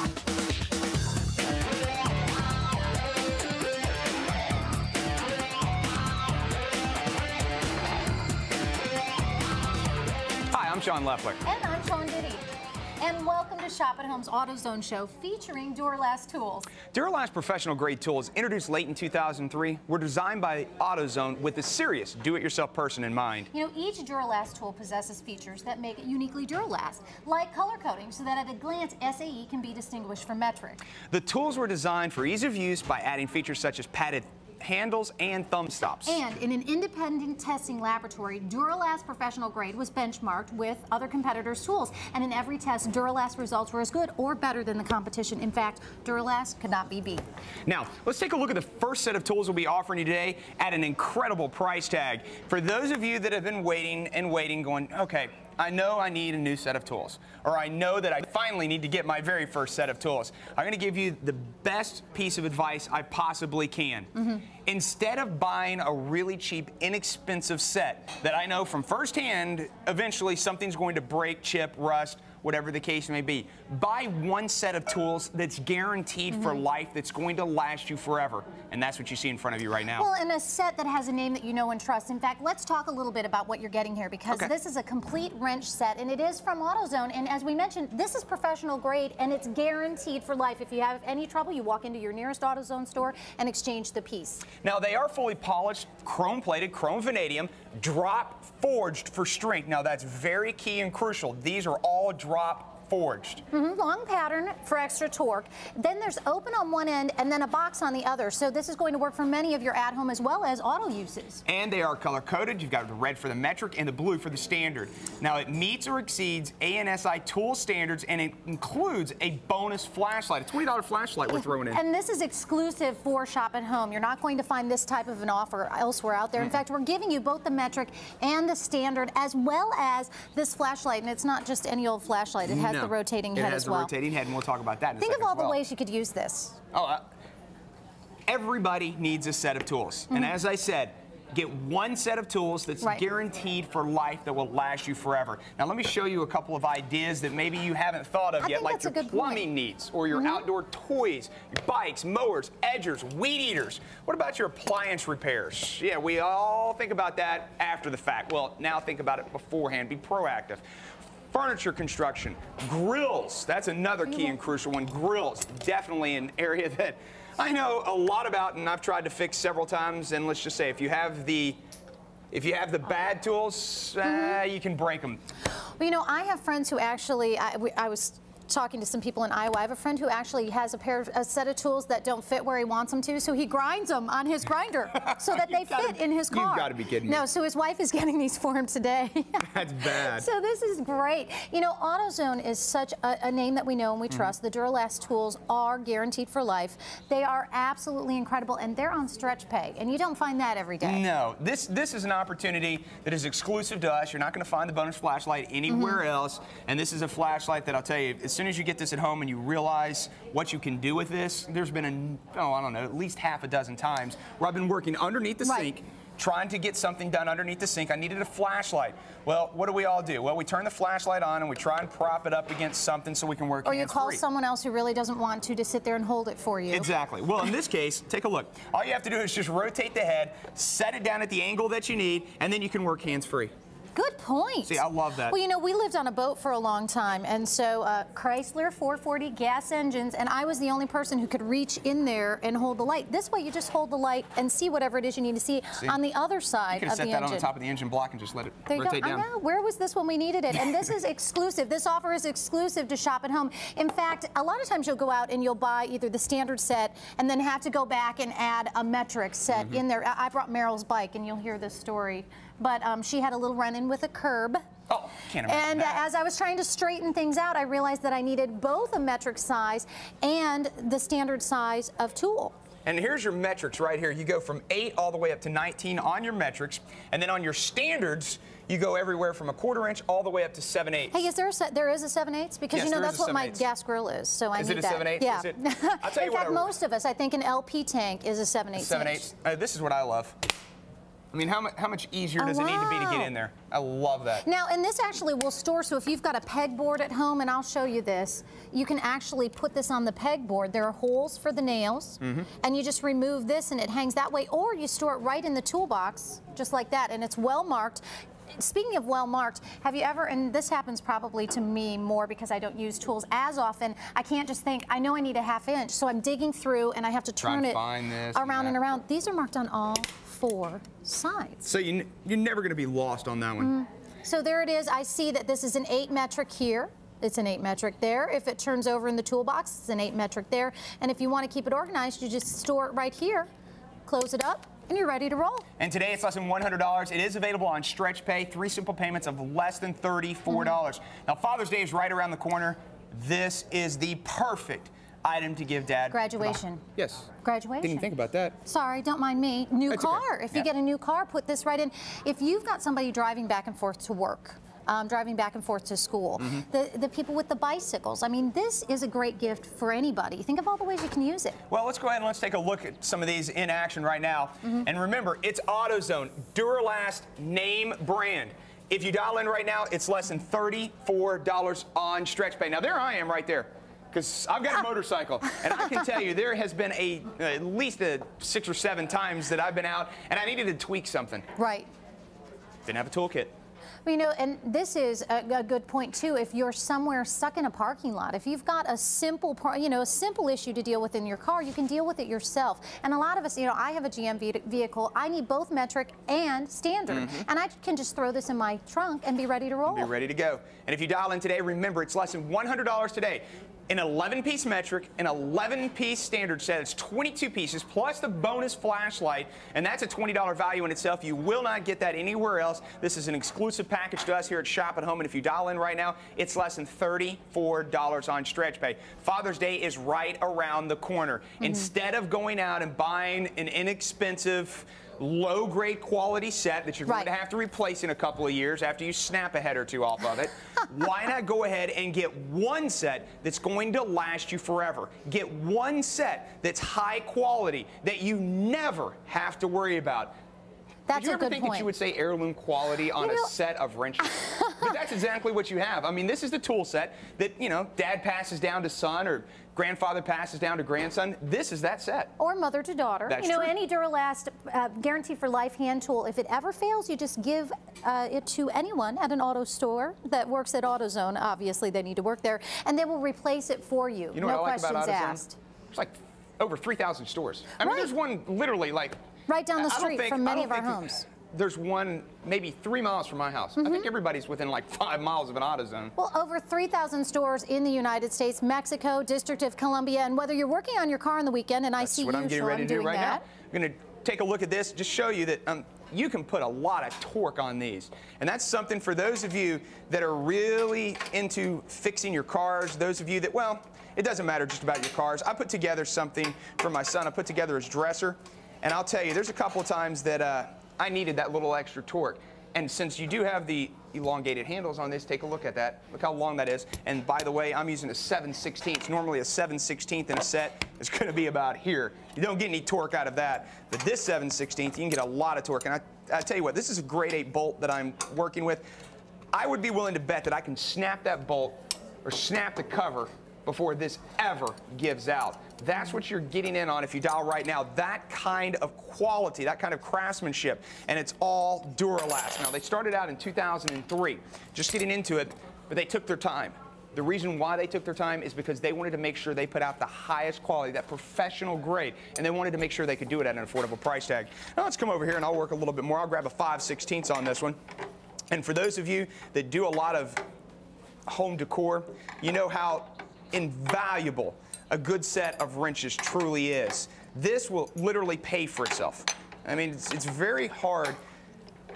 Hi, I'm Shawn Leflar. And I'm Shawn Diddy. And welcome to Shop at Home's AutoZone show featuring Duralast Tools. Duralast professional grade tools, introduced late in 2003, were designed by AutoZone with a serious do-it-yourself person in mind. You know, each Duralast tool possesses features that make it uniquely Duralast, like color coding, so that at a glance SAE can be distinguished from metric. The tools were designed for ease of use by adding features such as padded handles and thumb stops. And in an independent testing laboratory, Duralast professional grade was benchmarked with other competitors' tools. And in every test, Duralast results were as good or better than the competition. In fact, Duralast could not be beat. Now, let's take a look at the first set of tools we'll be offering you today at an incredible price tag. For those of you that have been waiting and waiting, going, okay, I know I need a new set of tools, or I know that I finally need to get my very first set of tools. I'm going to give you the best piece of advice I possibly can. Instead of buying a really cheap, inexpensive set that I know from firsthand, eventually something's going to break, chip, rust, whatever the case may be. Buy one set of tools that's guaranteed for life, that's going to last you forever. And that's what you see in front of you right now. Well, and a set that has a name that you know and trust. In fact, let's talk a little bit about what you're getting here, because this is a complete wrench set, and it is from AutoZone. And as we mentioned, this is professional grade, and it's guaranteed for life. If you have any trouble, you walk into your nearest AutoZone store and exchange the piece. Now, they are fully polished, chrome-plated, chrome vanadium, drop forged for strength. Now, that's very key and crucial. These are all drop forged. Long pattern for extra torque. Then there's open on one end and then a box on the other. So this is going to work for many of your at-home as well as auto uses. And they are color-coded. You've got the red for the metric and the blue for the standard. Now, it meets or exceeds ANSI tool standards, and it includes a bonus flashlight, a $20 flashlight we're throwing in. And this is exclusive for Shop at Home. You're not going to find this type of an offer elsewhere out there. In fact, we're giving you both the metric and the standard, as well as this flashlight. And it's not just any old flashlight. It has the rotating head as well. It has the rotating head, and we'll talk about that in a Think second of all as well. the ways you could use this. Everybody needs a set of tools. And as I said, get one set of tools that's guaranteed for life, that will last you forever. Now, let me show you a couple of ideas that maybe you haven't thought of yet, like your plumbing needs, or your outdoor toys, your bikes, mowers, edgers, weed eaters. What about your appliance repairs? Yeah, we all think about that after the fact. Well, now think about it beforehand. Be proactive. Furniture construction, grills, that's another key and crucial one. Grills, definitely an area that I know a lot about, and I've tried to fix several times. And let's just say, if you have the bad tools, you can break them. Well, you know, I have friends who actually, I was talking to some people in Iowa. I have a friend who actually has a set of tools that don't fit where he wants them to, so he grinds them on his grinder so that they fit in his car. You've got to be kidding me. No, so his wife is getting these for him today. That's bad. So this is great. You know, AutoZone is such a name that we know and we trust. The Duralast tools are guaranteed for life. They are absolutely incredible, and they're on stretch pay, and you don't find that every day. No, this is an opportunity that is exclusive to us. You're not going to find the bonus flashlight anywhere else, and this is a flashlight that I'll tell you, as soon as you get this at home and you realize what you can do with this, there's been I don't know, at least half a dozen times where I've been working underneath the sink, trying to get something done underneath the sink. I needed a flashlight. Well, what do we all do? Well, we turn the flashlight on and we try and prop it up against something so we can work hands-free. Or you call someone else who really doesn't want to sit there and hold it for you. Exactly. Well, in this case, take a look. All you have to do is just rotate the head, set it down at the angle that you need, and then you can work hands-free. Good point. See, I love that. Well, you know, we lived on a boat for a long time, and so Chrysler 440 gas engines, and I was the only person who could reach in there and hold the light. This way, you just hold the light and see whatever it is you need to see on the other side of the engine. You could have set that on the top of the engine block and just let it rotate down. I know. Where was this when we needed it? And this is exclusive. This offer is exclusive to Shop at Home. In fact, a lot of times you'll go out and you'll buy either the standard set and then have to go back and add a metric set in there. I brought Meryl's bike, and you'll hear this story. But she had a little run-in with a curb. Oh, can't imagine that. As I was trying to straighten things out, I realized that I needed both a metric size and the standard size of tool. And here's your metrics right here. You go from 8 all the way up to 19 on your metrics, and then on your standards, you go everywhere from a 1/4 inch all the way up to 7/8. Hey, there is a 7/8? Because yes, you know that's what my gas grill is, so I need that. Is it a 7/8? Yeah. Is it? I'll tell you In fact, most of us, I think an LP tank is a 7/8 7/8. This is what I love. I mean, how much easier does it need to be to get in there? I love that. Now, and this actually will store, so if you've got a pegboard at home, and I'll show you this, you can actually put this on the pegboard. There are holes for the nails, and you just remove this and it hangs that way, or you store it right in the toolbox, just like that, and it's well marked. Speaking of well marked, have you ever, and this happens probably to me more because I don't use tools as often, I can't just think, I know I need a 1/2 inch, so I'm digging through and I have to turn it around and around. These are marked on all 4 sides. So you're never going to be lost on that one. So there it is. I see that this is an 8 metric here. It's an 8 metric there. If it turns over in the toolbox, it's an 8 metric there. And if you want to keep it organized, you just store it right here, close it up, and you're ready to roll. And today it's less than $100. It is available on Stretch Pay, 3 simple payments of less than $34. Now, Father's Day is right around the corner. This is the perfect item to give Dad. Graduation. Yes. Graduation. Didn't think about that. Sorry, don't mind me. New car. Okay. If you get a new car, put this right in. If you've got somebody driving back and forth to work, driving back and forth to school, the people with the bicycles, I mean, this is a great gift for anybody. Think of all the ways you can use it. Well, let's go ahead and let's take a look at some of these in action right now. And remember, it's AutoZone, Duralast name brand. If you dial in right now, it's less than $34 on Stretch Pay. Now, there I am right there, because I've got a motorcycle, and I can tell you there has been at least 6 or 7 times that I've been out, and I needed to tweak something. Right. Didn't have a toolkit. Well, you know, and this is a good point too. If you're somewhere stuck in a parking lot, if you've got a simple, a simple issue to deal with in your car, you can deal with it yourself. And a lot of us, you know, I have a GM vehicle. I need both metric and standard, and I can just throw this in my trunk and be ready to roll. Be ready to go. And if you dial in today, remember it's less than $100 today. An 11-piece metric, an 11-piece standard set. It's 22 pieces plus the bonus flashlight, and that's a $20 value in itself. You will not get that anywhere else. This is an exclusive package to us here at Shop at Home, and if you dial in right now, it's less than $34 on Stretch Pay. Father's Day is right around the corner. Instead of going out and buying an inexpensive, low-grade quality set that you're going to have to replace in a couple of years after you snap a head or 2 off of it, why not go ahead and get one set that's going to last you forever? Get one set that's high quality that you never have to worry about. That's Did you ever think that you would say heirloom quality on a set of wrenches? But that's exactly what you have. I mean, this is the tool set that, you know, Dad passes down to son or grandfather passes down to grandson. This is that set. Or mother to daughter. That's you know, true. Any Duralast guarantee for life hand tool, if it ever fails, you just give it to anyone at an auto store that works at AutoZone. Obviously, they need to work there, and they will replace it for you. You know no what I like questions about AutoZone? asked. It's like over 3,000 stores. I mean, there's one literally like right down the street from many of our homes. There's one maybe 3 miles from my house. I think everybody's within like 5 miles of an AutoZone. Well, over 3,000 stores in the United States, Mexico, District of Columbia, and whether you're working on your car on the weekend, and I see you, Shawn, doing that. That's what I'm getting ready to do right now. I'm going to take a look at this, just show you that you can put a lot of torque on these. And that's something for those of you that are really into fixing your cars, those of you that, well, it doesn't matter just about your cars. I put together something for my son. I put together his dresser, and I'll tell you, there's a couple of times that I needed that little extra torque. And since you do have the elongated handles on this, take a look at that. Look how long that is. And by the way, I'm using a 7/16. Normally a 7/16 in a set is going to be about here. You don't get any torque out of that. But this 7/16, you can get a lot of torque. And I tell you what, this is a grade 8 bolt that I'm working with. I would be willing to bet that I can snap that bolt or snap the cover before this ever gives out. That's what you're getting in on if you dial right now. That kind of quality, that kind of craftsmanship, and it's all Duralast. Now, they started out in 2003, just getting into it, but they took their time. The reason why they took their time is because they wanted to make sure they put out the highest quality, that professional grade, and they wanted to make sure they could do it at an affordable price tag. Now, let's come over here and I'll work a little bit more. I'll grab a 5/16 on this one. And for those of you that do a lot of home decor, you know how invaluable a good set of wrenches truly is. This will literally pay for itself. I mean, it's very hard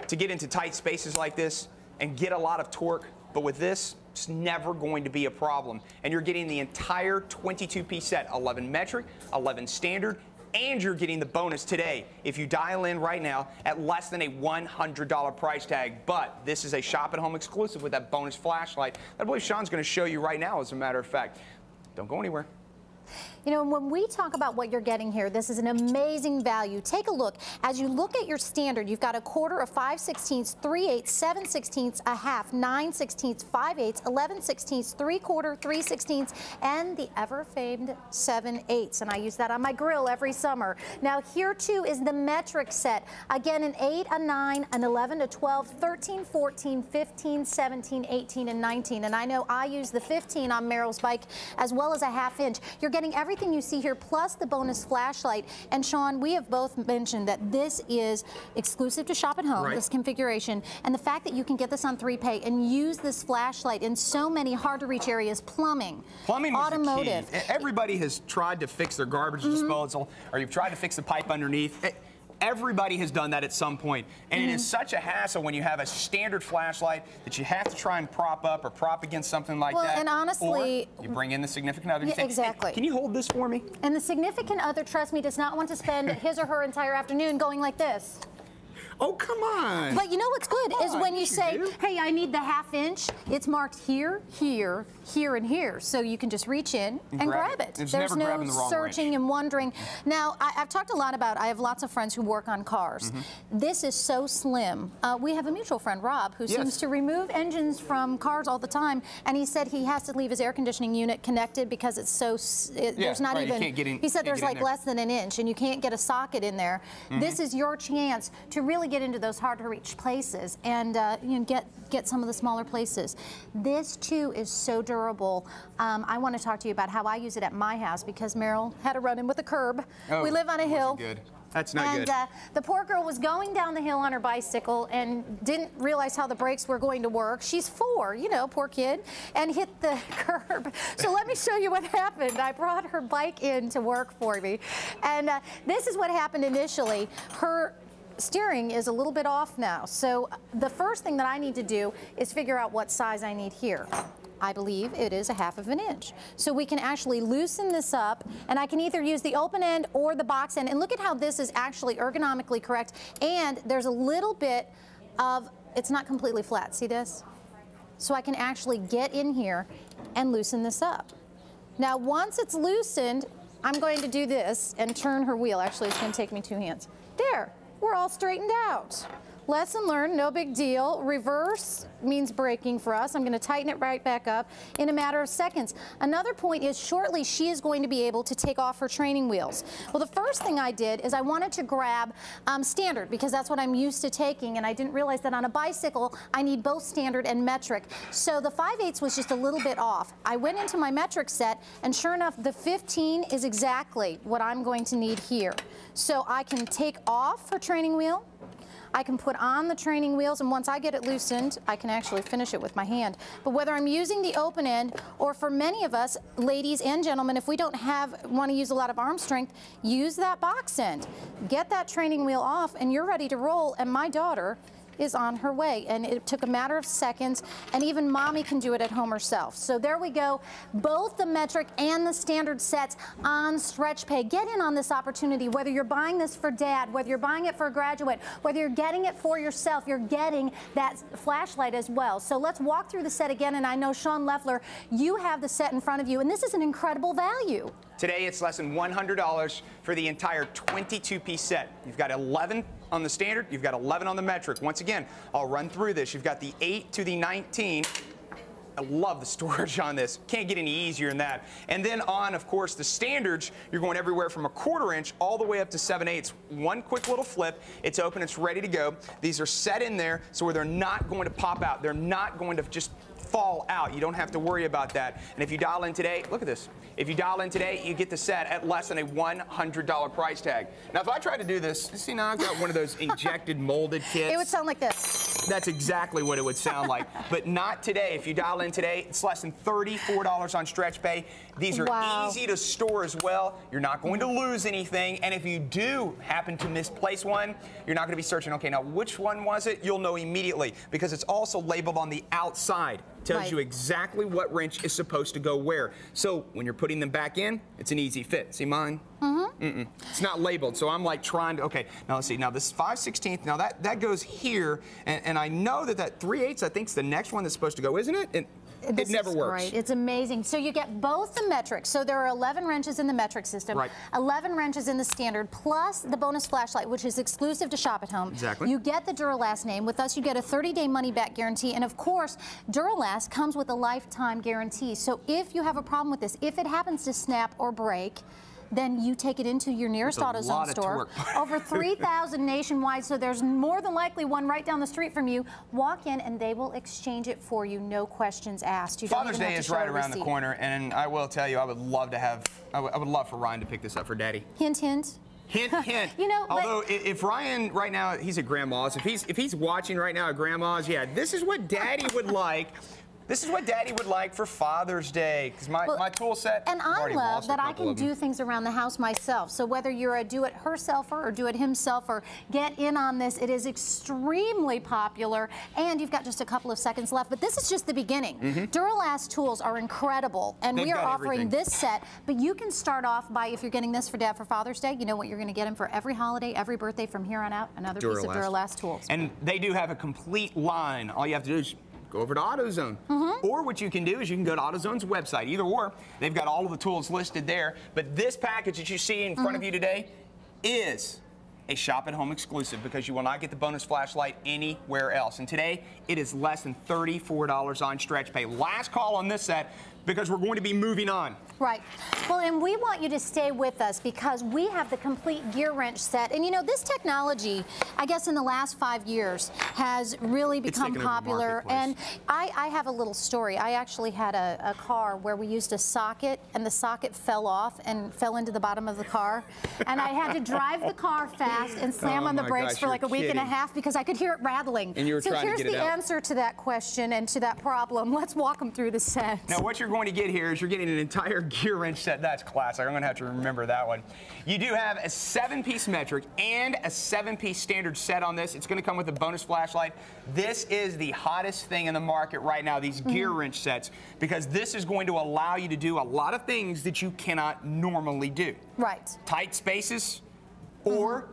to get into tight spaces like this and get a lot of torque, but with this, it's never going to be a problem. And you're getting the entire 22-piece set, 11 metric, 11 standard, and you're getting the bonus today if you dial in right now at less than a $100 price tag. But this is a Shop at Home exclusive with that bonus flashlight that I believe Shawn's going to show you right now, as a matter of fact. Don't go anywhere. You know, when we talk about what you're getting here, this is an amazing value. Take a look. As you look at your standard, you've got a quarter, a 5/16, 3/8, 7/16, a half, 9/16, 5/8, 11/16, 3/4, 3/16, and the ever-famed 7/8. And I use that on my grill every summer. Now, here too is the metric set. Again, an 8, a 9, an 11, a 12, 13, 14, 15, 17, 18, and 19. And I know I use the 15 on Meryl's bike as well as a 1/2 inch. You're getting everything you see here plus the bonus flashlight. And Shawn, we have both mentioned that this is exclusive to Shop at Home, this configuration, and the fact that you can get this on 3Pay and use this flashlight in so many hard to reach areas, plumbing, automotive. The key. Everybody has tried to fix their garbage disposal, or you've tried to fix the pipe underneath. Everybody has done that at some point, and it is such a hassle when you have a standard flashlight that you have to try and prop up or prop against something like that. And honestly, or you bring in the significant other. Exactly. Hey, can you hold this for me? And the significant other, trust me, does not want to spend his or her entire afternoon going like this. Oh, come on. But you know what's good is when you say, hey, I need the 1/2 inch, it's marked here, here, here, and here. So you can just reach in and grab it. There's no searching and wondering. Now, I've talked a lot about, I have lots of friends who work on cars. This is so slim. We have a mutual friend, Rob, who seems to remove engines from cars all the time. And he said he has to leave his air conditioning unit connected because it's so, there's not even, he said there's like less than an inch and you can't get a socket in there. This is your chance to really get into those hard to reach places and you know, get some of the smaller places. This too is so durable. I want to talk to you about how I use it at my house because Meryl had a run-in with a curb. We live on a hill. Good. That's not good. And the poor girl was going down the hill on her bicycle and didn't realize how the brakes were going to work. She's 4, you know, poor kid, and hit the curb. So let me show you what happened. I brought her bike in to work for me. And this is what happened initially. Her steering is a little bit off now. So the first thing that I need to do is figure out what size I need here. I believe it is a 1/2 inch. So we can actually loosen this up and I can either use the open end or the box end. And look at how this is actually ergonomically correct. And there's a little bit of, it's not completely flat. See this? So I can actually get in here and loosen this up. Now once it's loosened, I'm going to do this and turn her wheel. Actually, it's going to take me 2 hands. There. We're all straightened out. Lesson learned, no big deal. Reverse means braking for us. I'm going to tighten it right back up in a matter of seconds. Another point is shortly she is going to be able to take off her training wheels. Well, the first thing I did is I wanted to grab standard because that's what I'm used to taking, and I didn't realize that on a bicycle I need both standard and metric. So the 5/8 was just a little bit off. I went into my metric set, and sure enough, the 15 is exactly what I'm going to need here. So I can take off her training wheel. I can put on the training wheels, and once I get it loosened, I can actually finish it with my hand. But whether I'm using the open end, or for many of us, ladies and gentlemen, if we don't want to use a lot of arm strength, use that box end. Get that training wheel off, and you're ready to roll, and my daughter is on her way. And it took a matter of seconds, and even mommy can do it at home herself. So there we go. Both the metric and the standard sets on StretchPay. Get in on this opportunity, whether you're buying this for dad, whether you're buying it for a graduate, whether you're getting it for yourself, you're getting that flashlight as well. So let's walk through the set again, and I know Shawn Leflar, you have the set in front of you, and this is an incredible value. Today, it's less than $100 for the entire 22-piece set. You've got 11 on the standard, you've got 11 on the metric. Once again, I'll run through this. You've got the 8 to the 19. I love the storage on this. Can't get any easier than that. And then on, of course, the standards, you're going everywhere from a 1/4 inch all the way up to 7/8. One quick little flip, it's open, it's ready to go. These are set in there so where they're not going to pop out. They're not going to just fall out. You don't have to worry about that. And if you dial in today, look at this. If you dial in today, you get the set at less than a $100 price tag. Now, if I try to do this, see, now I've got one of those injected molded kits. It would sound like this. That's exactly what it would sound like. But not today. If you dial in today, it's less than $34 on StretchPay. These are easy to store as well. You're not going to lose anything. And if you do happen to misplace one, you're not going to be searching, okay, now which one was it? You'll know immediately because it's also labeled on the outside. Tells you exactly what wrench is supposed to go where. So when you're putting them back in, it's an easy fit. See mine? It's not labeled, so I'm like trying to, okay, now let's see, now this 5/16, now that goes here, and I know that 3/8 I think is the next one that's supposed to go, isn't it? It never works. Great. It's amazing. So you get both the metric. So there are 11 wrenches in the metric system, 11 wrenches in the standard, plus the bonus flashlight, which is exclusive to Shop at Home. Exactly. You get the Duralast name. With us, you get a 30-day money-back guarantee. And of course, Duralast comes with a lifetime guarantee. So if you have a problem with this, if it happens to snap or break, then you take it into your nearest AutoZone store. Over 3,000 nationwide, so there's more than likely one right down the street from you. Walk in and they will exchange it for you, no questions asked. You Father's Day is right around the corner, and I will tell you, I would love for Ryan to pick this up for Daddy. Hint, hint. Hint, hint. You know, although if Ryan right now, he's at Grandma's. If he's watching right now at Grandma's, yeah, this is what Daddy would like. This is what Daddy would like for Father's Day, because my tool set. And I love that I can do things around the house myself. So whether you're a do-it-herselfer or do-it-himselfer, get in on this. It is extremely popular, and you've got just a couple of seconds left. But this is just the beginning. Duralast Tools are incredible, and we are offering this set. But you can start off by, if you're getting this for Dad for Father's Day, you know what you're going to get him for every holiday, every birthday from here on out. Another piece of Duralast Tools. And they do have a complete line. All you have to do is go over to AutoZone. Or what you can do is you can go to AutoZone's website. Either or, they've got all of the tools listed there. But this package that you see in front of you today is a Shop at Home exclusive, because you will not get the bonus flashlight anywhere else. And today, it is less than $34 on stretch pay. Last call on this set, because we're going to be moving on. Right. Well, and we want you to stay with us, because we have the complete gear wrench set. And you know, this technology, I guess in the last 5 years, has really become popular. And I have a little story. I actually had a car where we used a socket, and the socket fell off and fell into the bottom of the car. And I had to drive the car fast and slam on the brakes for like a week and a half, because I could hear it rattling. And you were trying to get it out. So here's the answer to that question and to that problem. Let's walk them through the set. Now, what you're going to get here is you're getting an entire gear wrench set. That's classic. I'm going to have to remember that one. You do have a 7-piece metric and a 7-piece standard set on this. It's going to come with a bonus flashlight. This is the hottest thing in the market right now, these gear wrench sets, because this is going to allow you to do a lot of things that you cannot normally do. Right. Tight spaces, or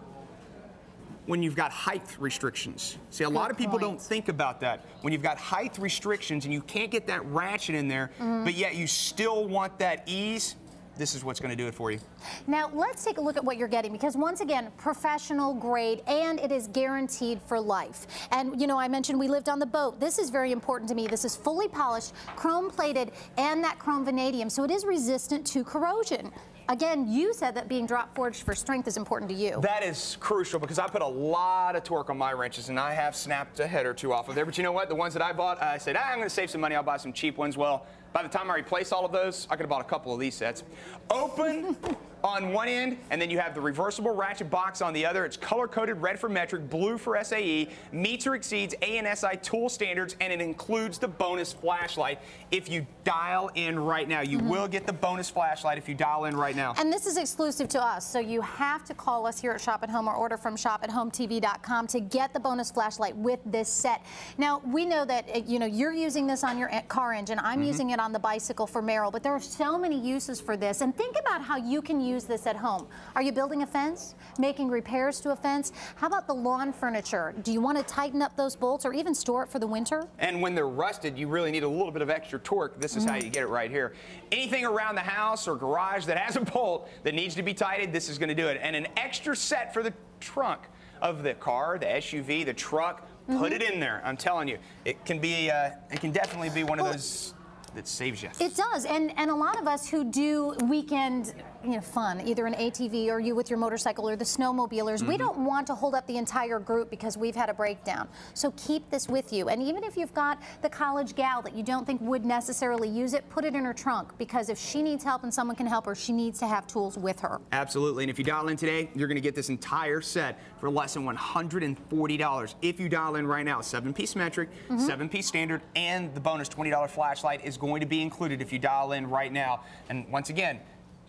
when you've got height restrictions. See, a lot of people don't think about that. When you've got height restrictions and you can't get that ratchet in there, but yet you still want that ease, this is what's going to do it for you. Now, let's take a look at what you're getting, because once again, professional grade, and it is guaranteed for life. And you know, I mentioned we lived on the boat. This is very important to me. This is fully polished, chrome plated, and that chrome vanadium, so it is resistant to corrosion. Again, you said that being drop forged for strength is important to you. That is crucial, because I put a lot of torque on my wrenches, and I have snapped a head or two off of there. But you know what? The ones that I bought, I said, I'm going to save some money. I'll buy some cheap ones. Well, by the time I replace all of those, I could have bought a couple of these sets. Open on one end, and then you have the reversible ratchet box on the other. It's color-coded, red for metric, blue for SAE, meets or exceeds ANSI tool standards, and it includes the bonus flashlight. If you dial in right now, you will get the bonus flashlight if you dial in right now. And this is exclusive to us, so you have to call us here at Shop at Home or order from shopathometv.com to get the bonus flashlight with this set. Now, we know that you know, you're using this on your car engine. I'm using it on the bicycle for Merrill, but there are so many uses for this. And think about how you can use this at home. Are you building a fence? Making repairs to a fence? How about the lawn furniture? Do you want to tighten up those bolts or even store it for the winter? And when they're rusted, you really need a little bit of extra torque. This is how you get it right here. Anything around the house or garage that has a bolt that needs to be tightened, this is going to do it. And an extra set for the trunk of the car, the SUV, the truck, put it in there. I'm telling you, it can be, it can definitely be one of those that saves you. It does, and a lot of us who do weekend fun, either an ATV or you with your motorcycle or the snowmobilers, we don't want to hold up the entire group because we've had a breakdown. So keep this with you. And even if you've got the college gal that you don't think would necessarily use it, put it in her trunk, because if she needs help and someone can help her, she needs to have tools with her. Absolutely. And if you dial in today, you're going to get this entire set for less than $140. If you dial in right now, 7-piece metric, 7-piece standard, and the bonus $20 flashlight is going to be included if you dial in right now. And once again,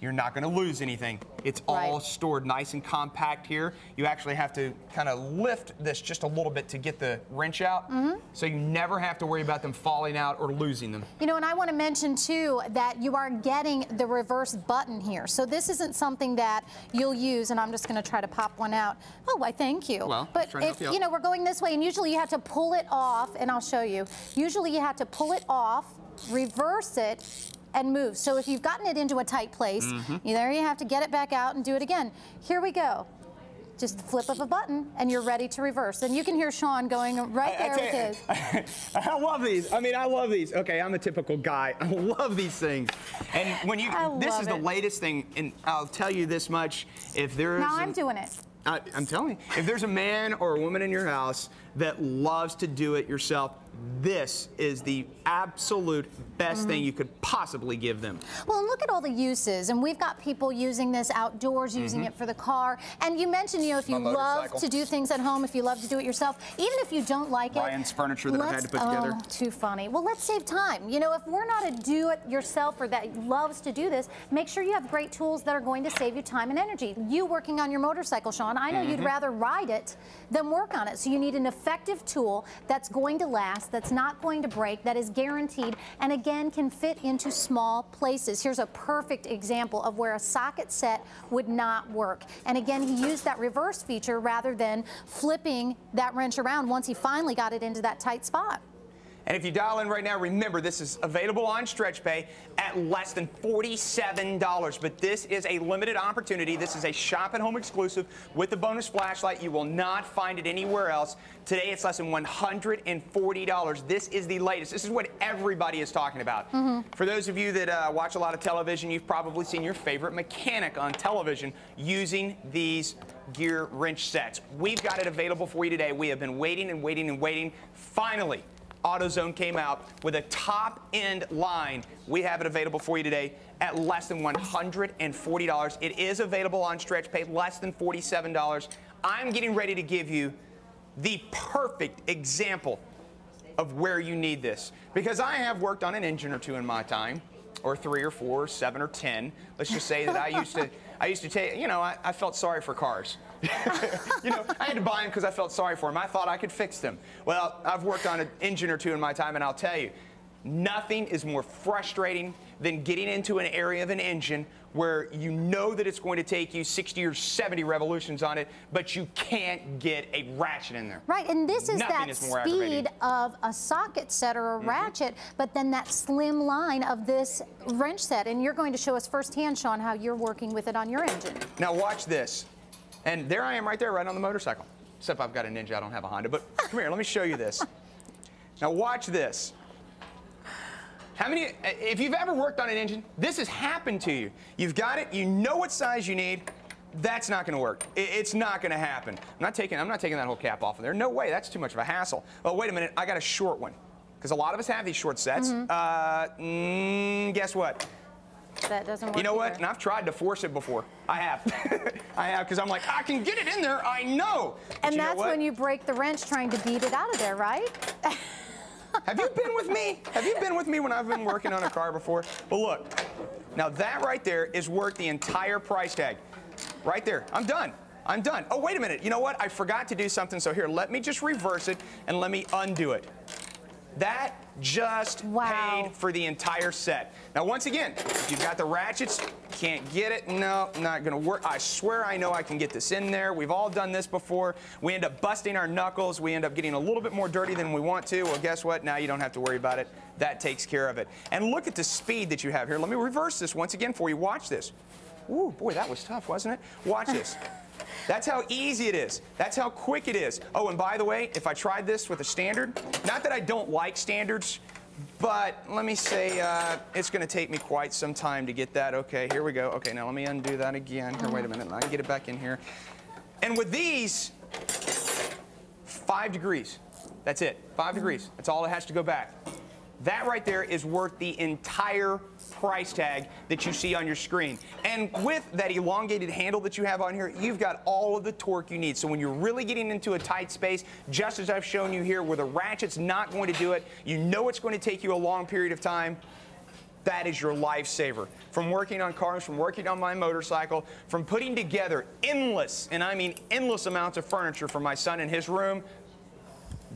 you're not going to lose anything. It's all stored nice and compact here. You actually have to kind of lift this just a little bit to get the wrench out, so you never have to worry about them falling out or losing them. You know, and I want to mention too that you are getting the reverse button here. So this isn't something that you'll use, and I'm just going to try to pop one out. Oh, why thank you. Well, but if, you know, we're going this way, and usually you have to pull it off, and I'll show you. Usually you have to pull it off, reverse it, and move. So if you've gotten it into a tight place, there you have to get it back out and do it again. Here we go. Just the flip of a button, and you're ready to reverse. And you can hear Shawn going right there with his. I love these. I mean, I love these. Okay, I'm a typical guy. I love these things. And when you, this is the latest thing, and I'll tell you this much: if there's now I'm doing it. I'm telling you, if there's a man or a woman in your house that loves to do it yourself, this is the absolute best thing you could possibly give them. Well, and look at all the uses, and we've got people using this outdoors, using it for the car. And you mentioned, you know, if you love to do things at home, if you love to do it yourself, even if you don't like Ryan's furniture that I've had to put together. Too funny. Well, let's save time. You know, if we're not a do-it-yourselfer that loves to do this, make sure you have great tools that are going to save you time and energy. You working on your motorcycle, Shawn, I know you'd rather ride it than work on it. So you need an effective tool that's going to last, that's not going to break, that is guaranteed, and again can fit into small places. Here's a perfect example of where a socket set would not work. And again, he used that reverse feature rather than flipping that wrench around once he finally got it into that tight spot. And if you dial in right now, remember, this is available on StretchPay at less than $47. But this is a limited opportunity. This is a shop at home exclusive with the bonus flashlight. You will not find it anywhere else. Today, it's less than $140. This is the latest. This is what everybody is talking about. For those of you that watch a lot of television, you've probably seen your favorite mechanic on television using these gear wrench sets. We've got it available for you today. We have been waiting and waiting and waiting. Finally, AutoZone came out with a top-end line. We have it available for you today at less than $140. It is available on StretchPay, less than $47. I'm getting ready to give you the perfect example of where you need this, because I have worked on an engine or two in my time, or 3 or 4 or 7 or 10. Let's just say that I used to take, you know, I felt sorry for cars. You know, I had to buy them because I felt sorry for them. I thought I could fix them. Well, I've worked on an engine or two in my time, and I'll tell you, nothing is more frustrating than getting into an area of an engine where you know that it's going to take you 60 or 70 revolutions on it, but you can't get a ratchet in there. Right, and this is that speed of a socket set or a ratchet, but then that slim line of this wrench set. And you're going to show us firsthand, Shawn, how you're working with it on your engine. Now watch this. And there I am right there, right on the motorcycle. Except I've got a Ninja, I don't have a Honda. But come here, let me show you this. Now watch this. How many, if you've ever worked on an engine, this has happened to you. You've got it, you know what size you need. That's not going to work. It's not going to happen. I'm not taking that whole cap off of there. No way, that's too much of a hassle. Oh, wait a minute, I got a short one. Because a lot of us have these short sets. Guess what? That doesn't work. You know either. what? And I've tried to force it before. I have. I have, because I'm like, I can get it in there. I know. But and that's when you break the wrench trying to beat it out of there, right? Have you been with me? Have you been with me when I've been working on a car before? Well, look. Now that right there is worth the entire price tag. Right there. I'm done. I'm done. Oh, wait a minute. You know what? I forgot to do something. So here, let me just reverse it and let me undo it. That just paid for the entire set. Now, once again, if you've got the ratchets, can't get it, no, not gonna work. I swear I know I can get this in there. We've all done this before. We end up busting our knuckles. We end up getting a little bit more dirty than we want to. Well, guess what? Now you don't have to worry about it. That takes care of it. And look at the speed that you have here. Let me reverse this once again for you. Watch this. Ooh, boy, that was tough, wasn't it? Watch this. That's how easy it is. That's how quick it is. Oh, and by the way, if I tried this with a standard, not that I don't like standards, but let me say it's going to take me quite some time to get that. Okay, here we go. Okay, now let me undo that again. Here, wait a minute. I can get it back in here. And with these, 5 degrees. That's it. 5 degrees. That's all it has to go back. That right there is worth the entire price tag that you see on your screen. And with that elongated handle that you have on here, you've got all of the torque you need. So when you're really getting into a tight space, just as I've shown you here, where the ratchet's not going to do it, you know it's going to take you a long period of time, that is your lifesaver. From working on cars, from working on my motorcycle, from putting together endless, and I mean endless amounts of furniture for my son in his room,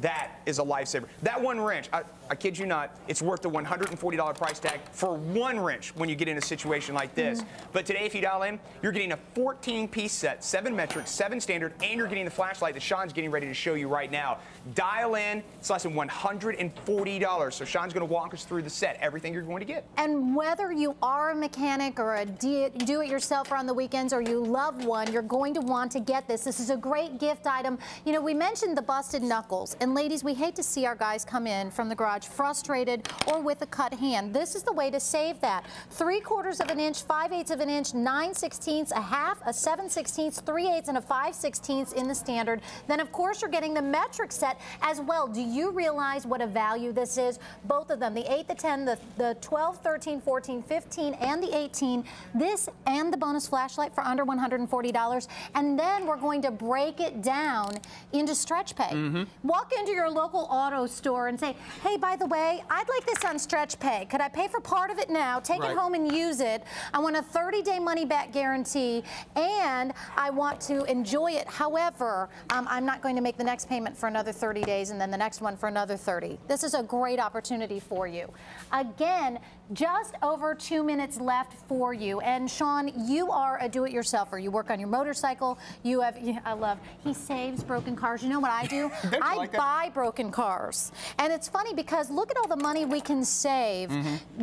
that is a lifesaver. That one wrench, I kid you not, it's worth the $140 price tag for one wrench when you get in a situation like this. But today, if you dial in, you're getting a 14-piece set, 7 metric, 7 standard, and you're getting the flashlight that Shawn's getting ready to show you right now. Dial in, it's less than $140. So Shawn's going to walk us through the set, everything you're going to get. And whether you are a mechanic or a do-it-yourselfer on the weekends or you love one, you're going to want to get this. This is a great gift item. You know, we mentioned the busted knuckles. And ladies, we hate to see our guys come in from the garage frustrated or with a cut hand. This is the way to save that. 3/4 of an inch, 5/8 of an inch, 9/16, a half, a 7/16, 3/8, and a 5/16 in the standard. Then, of course, you're getting the metric set as well. Do you realize what a value this is? Both of them, the 8, the 10, the 12, 13, 14, 15, and the 18. This and the bonus flashlight for under $140. And then we're going to break it down into stretch pay. Walk into your local auto store and say, hey, by the way, I'd like this on stretch pay. Could I pay for part of it now, take it home and use it? I want a 30-day money-back guarantee, and I want to enjoy it. However, I'm not going to make the next payment for another 30 days and then the next one for another 30. This is a great opportunity for you. Again, just over 2 minutes left for you. And Shawn, you are a do-it-yourselfer. You work on your motorcycle. You have, I love, he saves broken cars. You know what I do? I buy broken cars. And it's funny because look at all the money we can save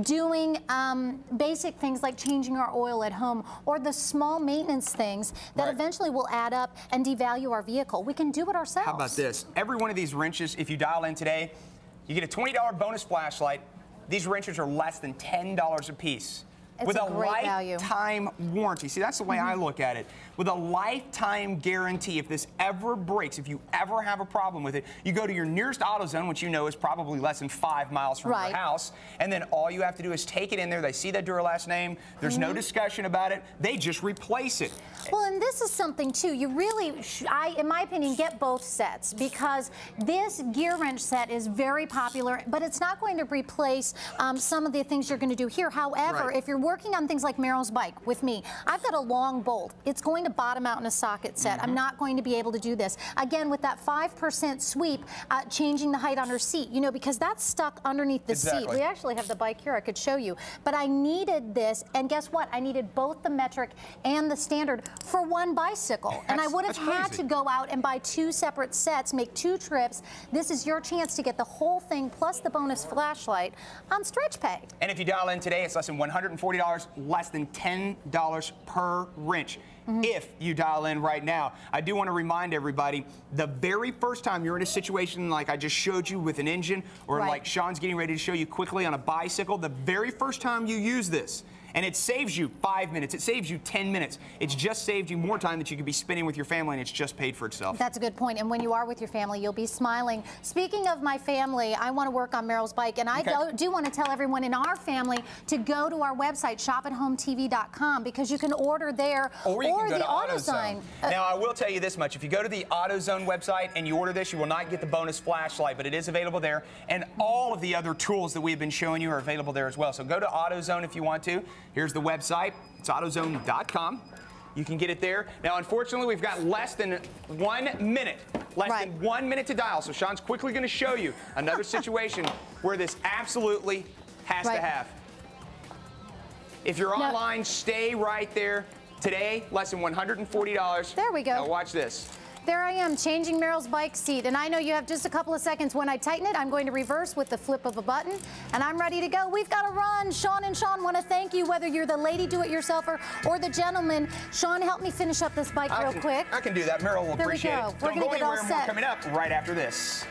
doing basic things like changing our oil at home or the small maintenance things that eventually will add up and devalue our vehicle. We can do it ourselves. How about this? Every one of these wrenches, if you dial in today, you get a $20 bonus flashlight. These wrenches are less than $10 a piece. It's with a lifetime value. Warranty. See, that's the way I look at it. With a lifetime guarantee, if this ever breaks, if you ever have a problem with it, you go to your nearest AutoZone, which you know is probably less than 5 miles from your house, and then all you have to do is take it in there. They see that Duralast name. There's no discussion about it. They just replace it. Well, and this is something, too. You really, in my opinion, get both sets because this gear wrench set is very popular, but it's not going to replace some of the things you're going to do here. However, if you're working on things like Meryl's bike with me, I've got a long bolt. It's going to bottom out in a socket set. I'm not going to be able to do this. Again, with that 5% sweep, changing the height on her seat, you know, because that's stuck underneath the seat. We actually have the bike here. I could show you. But I needed this, and guess what? I needed both the metric and the standard for one bicycle. And I would have had to go out and buy 2 separate sets, make 2 trips. This is your chance to get the whole thing plus the bonus flashlight on stretch pay. And if you dial in today, it's less than $140, less than $10 per wrench. If you dial in right now. I do want to remind everybody, the very first time you're in a situation like I just showed you with an engine, or like Shawn's getting ready to show you quickly on a bicycle, the very first time you use this, and it saves you 5 minutes, it saves you 10 minutes. It's just saved you more time that you could be spending with your family, and it's just paid for itself. That's a good point. And when you are with your family, you'll be smiling. Speaking of my family, I want to work on Meryl's bike, and I do want to tell everyone in our family to go to our website, shopathometv.com, because you can order there or the AutoZone. Now, I will tell you this much. If you go to the AutoZone website and you order this, you will not get the bonus flashlight, but it is available there. And all of the other tools that we've been showing you are available there as well. So go to AutoZone if you want to. Here's the website. It's AutoZone.com. You can get it there. Now, unfortunately, we've got less than 1 minute. Less than 1 minute to dial. So Shawn's quickly going to show you another situation where this absolutely has to have. If you're online, stay right there. Today, less than $140. There we go. Now watch this. There I am, changing Meryl's bike seat. And I know you have just a couple of seconds. When I tighten it, I'm going to reverse with the flip of a button. And I'm ready to go. We've got to run. Shawn and Shawn want to thank you, whether you're the lady do-it-yourselfer or the gentleman. Shawn, help me finish up this bike real quick. I can do that. Meryl will appreciate it. We're going to get all set. More coming up right after this.